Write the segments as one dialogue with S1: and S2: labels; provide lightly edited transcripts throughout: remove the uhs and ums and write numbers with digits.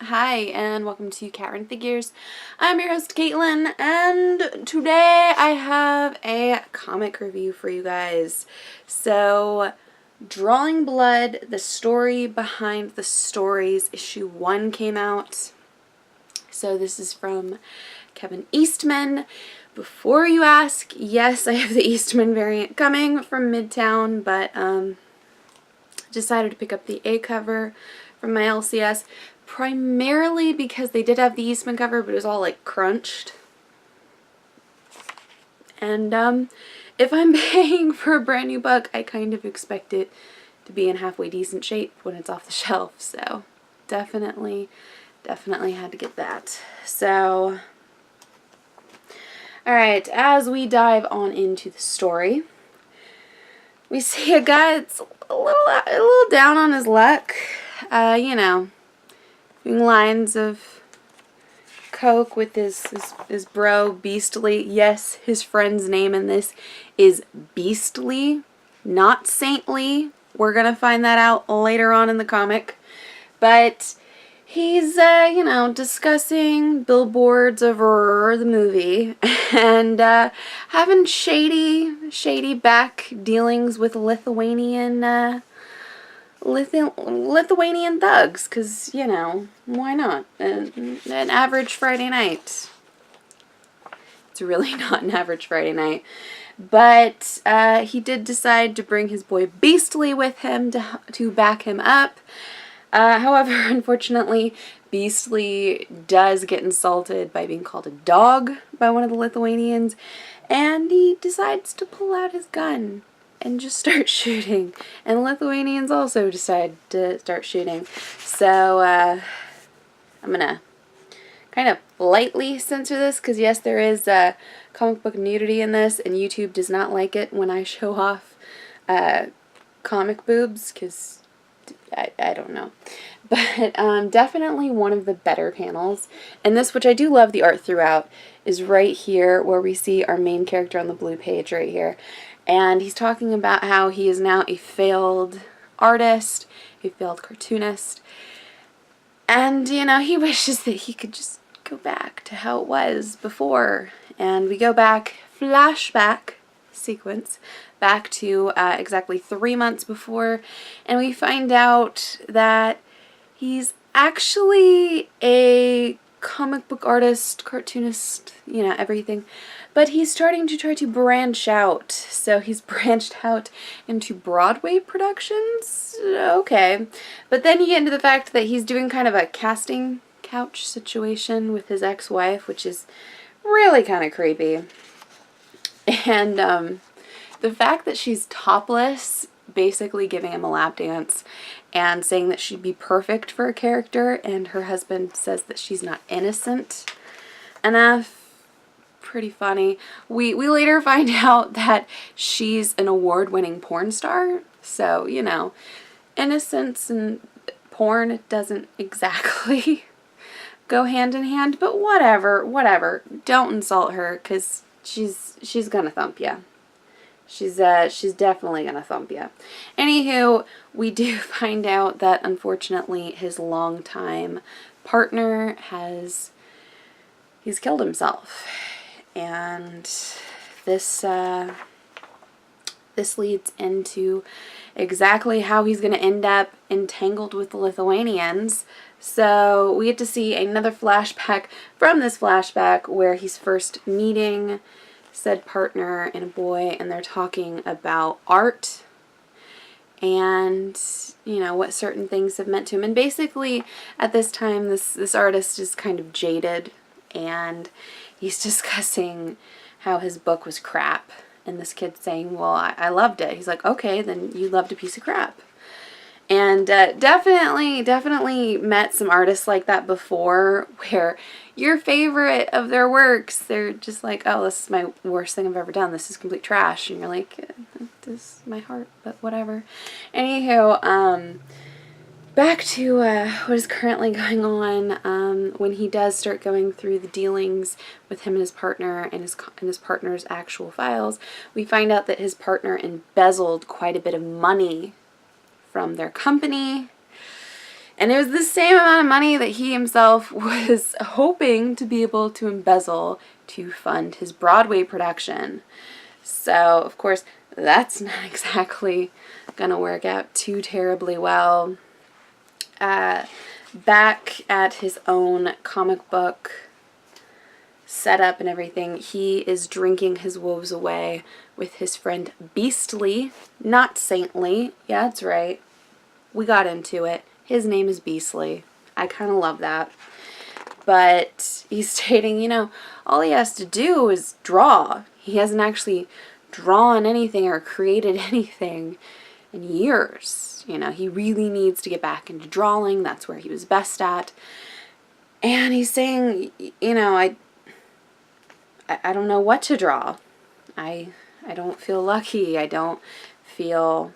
S1: Hi, and welcome to Katrenfigures. I'm your host, Caitlin, and today I have a comic review for you guys. So, Drawing Blood, the story behind the stories, issue 1 came out. So this is from Kevin Eastman. Before you ask, yes, I have the Eastman variant coming from Midtown, but decided to pick up the A cover from my LCS, primarily because they did have the Eastman cover, but it was all like crunched. And if I'm paying for a brand new book, I kind of expect it to be in halfway decent shape when it's off the shelf. So definitely had to get that. So, alright, as we dive on into the story, we see a guy that's a little down on his luck. You know, doing lines of coke with his bro, Beastly. Yes, his friend's name in this is Beastly, not Saintly. We're gonna find that out later on in the comic. But he's, you know, discussing billboards over the movie and having shady back dealings with Lithuanian thugs, because, you know, why not? An average Friday night. It's really not an average Friday night. But he did decide to bring his boy Beastly with him to back him up. However, unfortunately, Beastly does get insulted by being called a dog by one of the Lithuanians, and he decides to pull out his gun and just start shooting. And the Lithuanians also decide to start shooting. So, I'm gonna kind of lightly censor this, because yes, there is comic book nudity in this, and YouTube does not like it when I show off comic boobs, because I don't know. But definitely one of the better panels. And this, which I do love the art throughout, is right here where we see our main character on the blue page right here. And he's talking about how he is now a failed artist, a failed cartoonist. And, you know, he wishes that he could just go back to how it was before. And we go back, flashback sequence, back to exactly 3 months before, and we find out that he's actually a comic book artist, cartoonist, you know, everything, but he's starting to try to branch out. So he's branched out into Broadway productions. Okay, but then you get into the fact that he's doing kind of a casting couch situation with his ex-wife, which is really kind of creepy. And the fact that she's topless, basically giving him a lap dance and saying that she'd be perfect for a character, and her husband says that she's not innocent enough, pretty funny. We later find out that she's an award-winning porn star, so, you know, innocence and porn doesn't exactly go hand in hand, but whatever. Don't insult her, because she's gonna thump ya. She's definitely gonna thump ya. Anywho, we do find out that unfortunately his longtime partner he's killed himself, and this leads into exactly how he's gonna end up entangled with the Lithuanians. So we get to see another flashback from this flashback where he's first meeting said partner and a boy, and they're talking about art and, you know, what certain things have meant to him. And basically at this time this artist is kind of jaded, and he's discussing how his book was crap, and this kid's saying, well, I loved it. He's like, okay, then you loved a piece of crap. And definitely met some artists like that before, where your favorite of their works, they're just like, oh, this is my worst thing I've ever done. This is complete trash. And you're like, this is my heart, but whatever. Anywho, back to what is currently going on. When he does start going through the dealings with him and his partner, and his partner's actual files, we find out that his partner embezzled quite a bit of money from their company. And it was the same amount of money that he himself was hoping to be able to embezzle to fund his Broadway production. So, of course, that's not exactly going to work out too terribly well. Back at his own comic book setup and everything, he is drinking his woes away with his friend Beastly, not Saintly. Yeah, that's right. We got into it. His name is Beastly. I kind of love that. But he's stating, all he has to do is draw. He hasn't actually drawn anything or created anything in years. He really needs to get back into drawing. That's where he was best at. And he's saying, I don't know what to draw. I don't feel lucky. I don't feel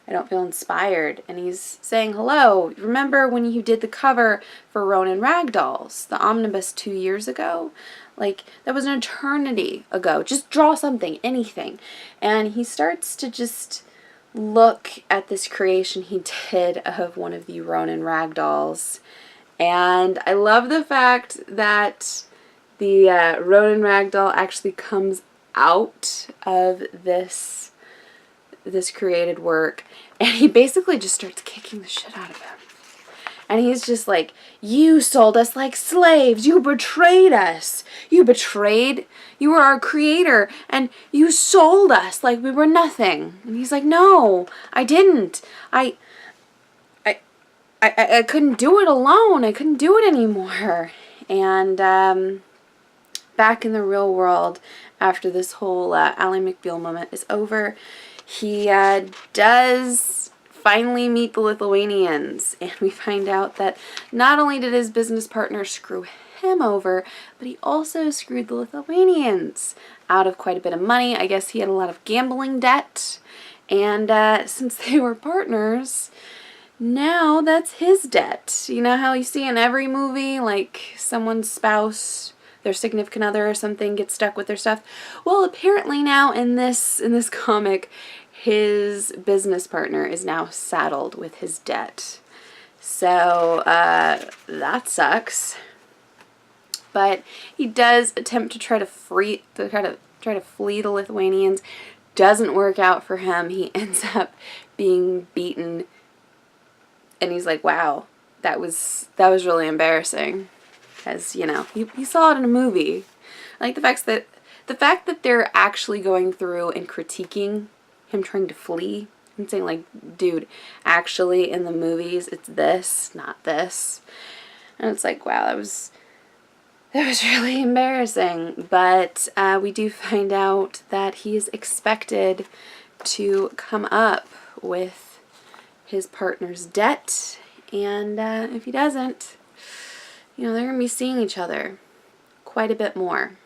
S1: inspired. And he's saying, hello, remember when you did the cover for Ronin Ragdolls, the omnibus 2 years ago? Like, that was an eternity ago. Just draw something, anything. And he starts to just look at this creation he did of one of the Ronin Ragdolls. And I love the fact that the Ronin Ragdoll actually comes out of this created work, and he basically just starts kicking the shit out of him. And he's just like, you sold us like slaves. You betrayed us. You were our creator, and you sold us like we were nothing. And he's like, no, I didn't. I couldn't do it alone. I couldn't do it anymore. And back in the real world, after this whole Ally McBeal moment is over, he does finally meet the Lithuanians, and we find out that not only did his business partner screw him over, but he also screwed the Lithuanians out of quite a bit of money. I guess he had a lot of gambling debt, and since they were partners, now that's his debt. You know how you see in every movie, like someone's spouse, their significant other or something gets stuck with their stuff? Well, apparently now in this comic, his business partner is now saddled with his debt. So that sucks. But he does attempt to try to flee the Lithuanians. Doesn't work out for him. He ends up being beaten, and he's like, "Wow, that was really embarrassing." Because he saw it in a movie. Like the fact that they're actually going through and critiquing him trying to flee and saying, like, dude, actually in the movies it's this, not this. And it's like, wow, that was really embarrassing. But we do find out that he is expected to come up with his partner's debt, and if he doesn't, they're going to be seeing each other quite a bit more.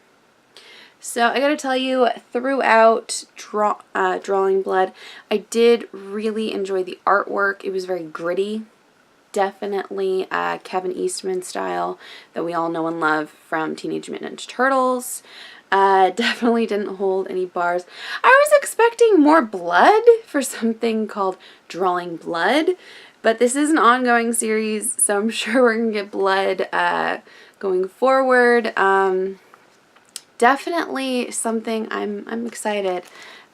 S1: So I gotta tell you, throughout Drawing Blood, I did really enjoy the artwork. It was very gritty. Definitely Kevin Eastman style that we all know and love from Teenage Mutant Ninja Turtles. Definitely didn't hold any bars. I was expecting more blood for something called Drawing Blood, but this is an ongoing series, so I'm sure we're going to get blood going forward. Definitely something I'm excited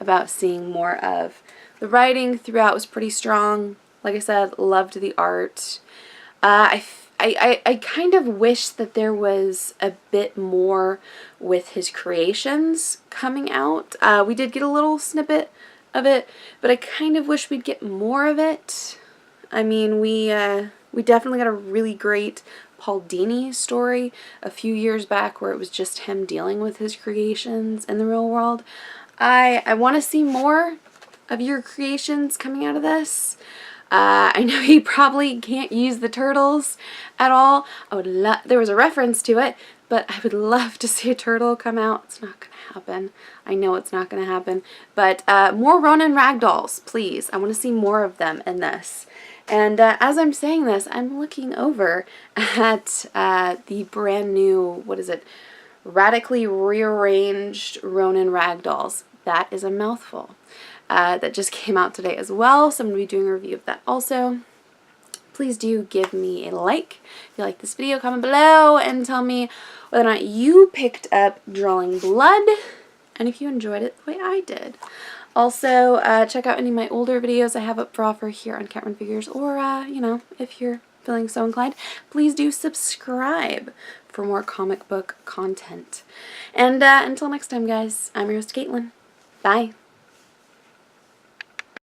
S1: about seeing more of. The writing throughout was pretty strong. Like I said, loved the art. I kind of wish that there was a bit more with his creations coming out. We did get a little snippet of it, but I kind of wish we'd get more of it. I mean, we definitely got a really great Paul Dini story a few years back where it was just him dealing with his creations in the real world. I want to see more of your creations coming out of this. I know he probably can't use the turtles at all. There was a reference to it, but I would love to see a turtle come out. It's not going to happen. I know it's not going to happen. But more Ronin Ragdolls, please. I want to see more of them in this. And as I'm saying this, I'm looking over at the brand new, radically rearranged Ronin Ragdolls. That is a mouthful. That just came out today as well, so I'm going to be doing a review of that also. please do give me a like. If you like this video, comment below and tell me whether or not you picked up drawing blood and if you enjoyed it the way I did. Also, check out any of my older videos I have up for offer here on katrenfigures, or, you know, if you're feeling so inclined, please do subscribe for more comic book content. And until next time, guys, I'm your host, Caitlin. Bye.